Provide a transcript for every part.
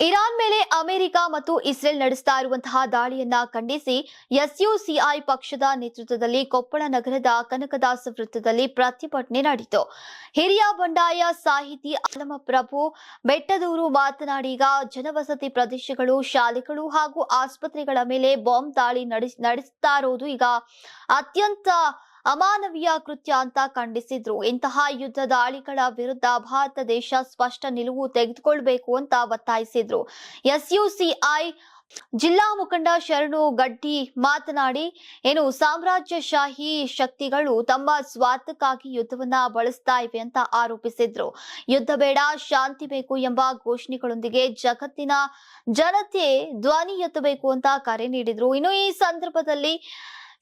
Iran ಮೇಲೆ America ಮತ್ತು Israel ನಡೆಸ್ತಾ ಇರುವಂತಹ ದಾಳಿಯನ್ನ ಖಂಡಿಸಿ ಎಸ್ಯುಸಿಐ ಪಕ್ಷದ ನೇತೃತ್ವದಲ್ಲಿ ಕೊಪ್ಪಳ ನಗರದ ಕನಕದಾಸ ವೃತ್ತದಲ್ಲಿ ಪ್ರತಿಭಟನೆ ನಡೆಯಿತು. ಹಿರಿಯ ಬಂಡಾಯ ಸಾಹಿತಿ ಆಲಮಪ್ರಭು ಬೆಟ್ಟದೂರು ಮಾತನಾಡಿ, ಈಗ ಜನವಸತಿ ಪ್ರದೇಶಗಳು, ಶಾಲೆಗಳು ಹಾಗೂ ಆಸ್ಪತ್ರೆಗಳ ಮೇಲೆ ಬಾಂಬ್ ದಾಳಿ ನಡೆಸ್ತಾ ಇರೋದು ಈಗ ಅತ್ಯಂತ ಅಮಾನವೀಯ ಕೃತ್ಯ ಅಂತ ಖಂಡಿಸಿದ್ರು. ಇಂತಹ ಯುದ್ಧ ದಾಳಿಗಳ ವಿರುದ್ಧ ಭಾರತ ದೇಶ ಸ್ಪಷ್ಟ ನಿಲುವು ತೆಗೆದುಕೊಳ್ಬೇಕು ಅಂತ ಒತ್ತಾಯಿಸಿದ್ರು. ಎಸ್ಯುಸಿಐ ಜಿಲ್ಲಾ ಮುಖಂಡ ಶರಣು ಗಡ್ಡಿ ಮಾತನಾಡಿ, ಸಾಮ್ರಾಜ್ಯಶಾಹಿ ಶಕ್ತಿಗಳು ತಮ್ಮ ಸ್ವಾರ್ಥಕ್ಕಾಗಿ ಯುದ್ಧವನ್ನ ಬಳಸ್ತಾ ಇವೆ ಅಂತ ಆರೋಪಿಸಿದ್ರು. ಯುದ್ಧ ಬೇಡ, ಶಾಂತಿ ಬೇಕು ಎಂಬ ಘೋಷಣೆಗಳೊಂದಿಗೆ ಜಗತ್ತಿನ ಜನತೆ ಧ್ವನಿ ಎತ್ತಬೇಕು ಅಂತ ಕರೆ ನೀಡಿದ್ರು. ಇನ್ನು ಈ ಸಂದರ್ಭದಲ್ಲಿ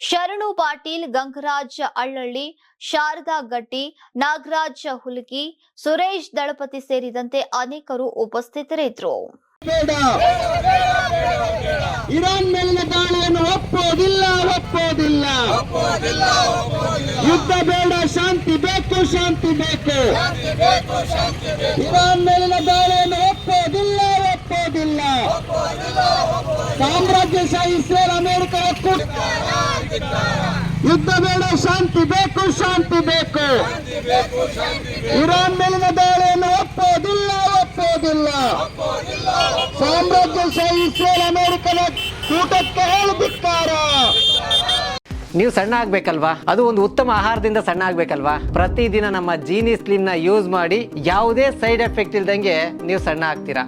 ಶರಣು ಪಾಟೀಲ್, ಗಂಗರಾಜ್ ಅಳ್ಳಳ್ಳಿ, ಶಾರದಾ ಗಟ್ಟಿ, ನಾಗರಾಜ್ ಹುಲ್ಗಿ, ಸುರೇಶ್ ದಳಪತಿ ಸೇರಿದಂತೆ ಅನೇಕರು ಉಪಸ್ಥಿತರಿದ್ದರು. ಇರಾನ್ ಮೇಲಿನ ದಾಳಿಯನ್ನು ಒಪ್ಪೋದಿಲ್ಲ. ಯುದ್ಧ ಬೇಡ, ಶಾಂತಿ ಬೇಕು. ಇರಾನ್ ಮೇಲಿನ ದಾಳಿಯನ್ನು ಒಪ್ಪೋದಿಲ್ಲ. ಸಾಮ್ರಾಜ್ಯಶಾಹಿ ಇಸ್ರೇಲ್ ಅಮೆರಿಕ ಒಕ್ಕೂಟ ಯುದ್ಧ ಬೇಡ, ಶಾಂತಿ ಬೇಕು. ಇರಾನ್ ಮೇಲಿನ ದಾಳಿಯನ್ನು ಒಪ್ಪೋದಿಲ್ಲ. ಸಾಮ್ರಾಜ್ಯಶಾಹಿ ಇಸ್ರೇಲ್ ಅಮೆರಿಕದ ಕೂಟಕ್ಕೆ ಹೇಳಬಿಟ್ಟಾರ. ನೀವು ಸಣ್ಣ ಆಗ್ಬೇಕಲ್ವಾ? ಅದು ಒಂದು ಉತ್ತಮ ಆಹಾರದಿಂದ ಸಣ್ಣ ಆಗ್ಬೇಕಲ್ವಾ? ಪ್ರತಿದಿನ ನಮ್ಮ ಜೀನಿ ಸ್ಲಿಮ್ ನ ಯೂಸ್ ಮಾಡಿ ಯಾವುದೇ ಸೈಡ್ ಎಫೆಕ್ಟ್ ಇಲ್ದಂಗೆ ನೀವು ಸಣ್ಣ ಆಗ್ತೀರಾ.